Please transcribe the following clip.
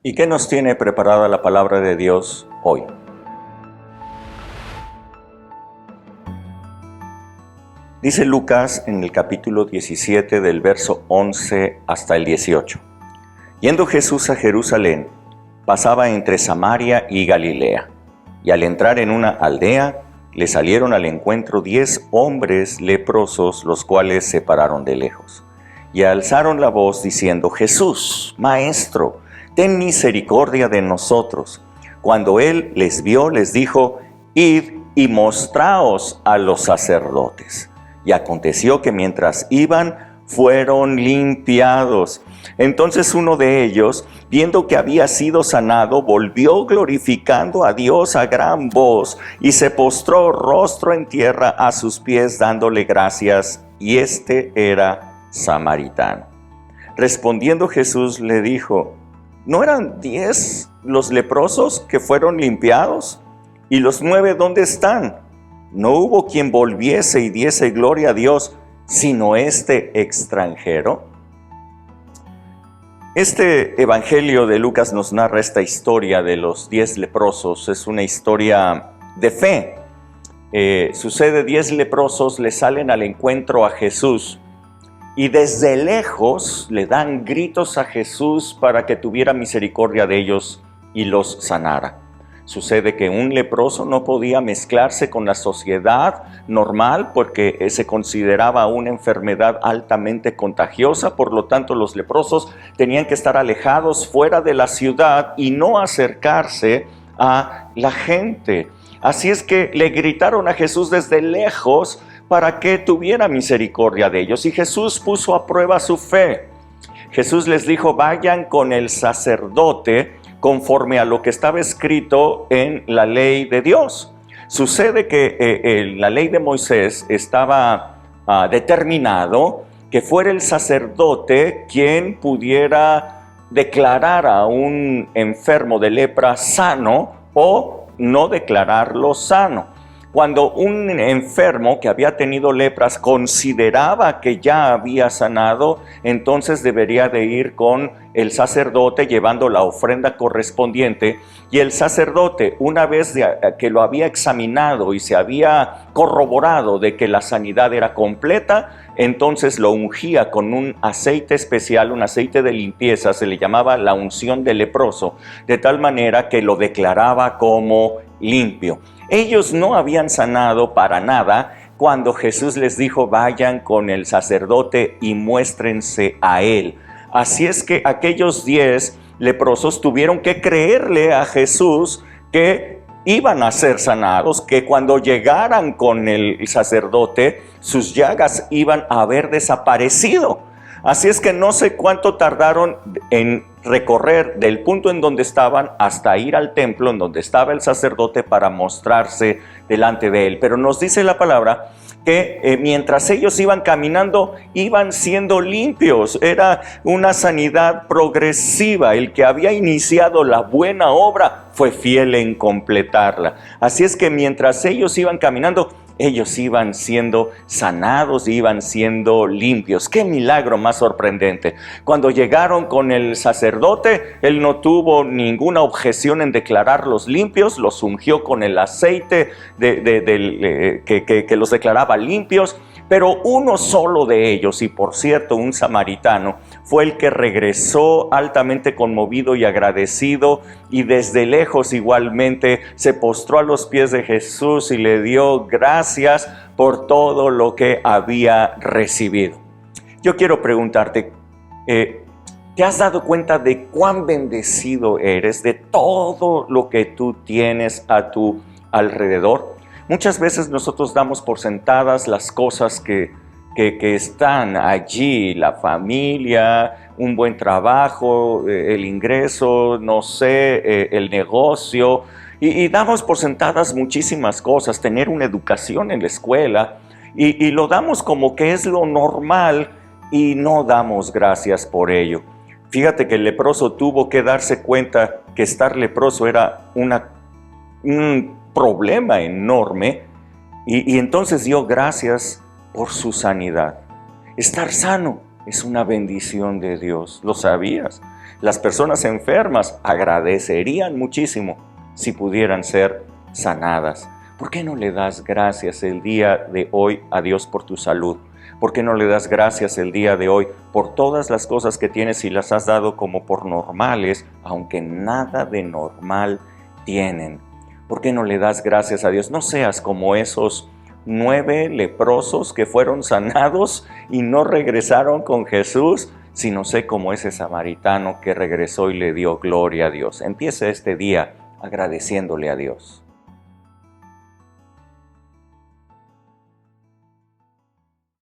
¿Y qué nos tiene preparada la palabra de Dios hoy? Dice Lucas en el capítulo 17 del verso 11 hasta el 18. Yendo Jesús a Jerusalén, pasaba entre Samaria y Galilea, y al entrar en una aldea, le salieron al encuentro 10 hombres leprosos, los cuales se pararon de lejos, y alzaron la voz diciendo: Jesús, Maestro, ten misericordia de nosotros. Cuando él les vio, les dijo: Id y mostraos a los sacerdotes. Y aconteció que mientras iban, fueron limpiados. Entonces uno de ellos, viendo que había sido sanado, volvió glorificando a Dios a gran voz, y se postró rostro en tierra a sus pies, dándole gracias, y este era samaritano. Respondiendo Jesús le dijo: ¿no eran 10 los leprosos que fueron limpiados? ¿Y los 9 dónde están? No hubo quien volviese y diese gloria a Dios, sino este extranjero. Este evangelio de Lucas nos narra esta historia de los 10 leprosos. Es una historia de fe. Sucede, 10 leprosos le salen al encuentro a Jesús y desde lejos le dan gritos a Jesús para que tuviera misericordia de ellos y los sanara. Sucede que un leproso no podía mezclarse con la sociedad normal porque se consideraba una enfermedad altamente contagiosa. Por lo tanto, los leprosos tenían que estar alejados fuera de la ciudad y no acercarse a la gente. Así es que le gritaron a Jesús desde lejos para que tuviera misericordia de ellos. Y Jesús puso a prueba su fe. Jesús les dijo: vayan con el sacerdote conforme a lo que estaba escrito en la ley de Dios. Sucede que en la ley de Moisés estaba determinado que fuera el sacerdote quien pudiera declarar a un enfermo de lepra sano o no declararlo sano. Cuando un enfermo que había tenido lepras consideraba que ya había sanado, entonces debería de ir con el sacerdote llevando la ofrenda correspondiente, y el sacerdote, una vez que lo había examinado y se había corroborado de que la sanidad era completa, entonces lo ungía con un aceite especial, un aceite de limpieza, se le llamaba la unción del leproso, de tal manera que lo declaraba como limpio. Ellos no habían sanado para nada cuando Jesús les dijo: vayan con el sacerdote y muéstrense a él. Así es que aquellos 10 leprosos tuvieron que creerle a Jesús que iban a ser sanados, que cuando llegaran con el sacerdote, sus llagas iban a haber desaparecido. Así es que no sé cuánto tardaron en recorrer del punto en donde estaban hasta ir al templo en donde estaba el sacerdote para mostrarse delante de él. Pero nos dice la palabra que mientras ellos iban caminando, iban siendo limpios. Era una sanidad progresiva. El que había iniciado la buena obra fue fiel en completarla. Así es que mientras ellos iban caminando, ellos iban siendo sanados, iban siendo limpios. ¡Qué milagro más sorprendente! Cuando llegaron con el sacerdote, él no tuvo ninguna objeción en declararlos limpios, los ungió con el aceite que los declaraba limpios, pero uno solo de ellos, y por cierto un samaritano, fue el que regresó altamente conmovido y agradecido, y desde lejos igualmente se postró a los pies de Jesús y le dio gracias por todo lo que había recibido. Yo quiero preguntarte, ¿te has dado cuenta de cuán bendecido eres, de todo lo que tú tienes a tu alrededor? Muchas veces nosotros damos por sentadas las cosas que están allí, la familia, un buen trabajo, el ingreso, no sé, el negocio, y damos por sentadas muchísimas cosas, tener una educación en la escuela, y lo damos como que es lo normal y no damos gracias por ello. Fíjate que el leproso tuvo que darse cuenta que estar leproso era un problema enorme, y entonces dio gracias por su sanidad. Estar sano es una bendición de Dios, ¿lo sabías? Las personas enfermas agradecerían muchísimo si pudieran ser sanadas. ¿Por qué no le das gracias el día de hoy a Dios por tu salud? ¿Por qué no le das gracias el día de hoy por todas las cosas que tienes y las has dado como por normales, aunque nada de normal tienen? ¿Por qué no le das gracias a Dios? No seas como esos 9 leprosos que fueron sanados y no regresaron con Jesús, sino sé como ese samaritano que regresó y le dio gloria a Dios. Empieza este día agradeciéndole a Dios.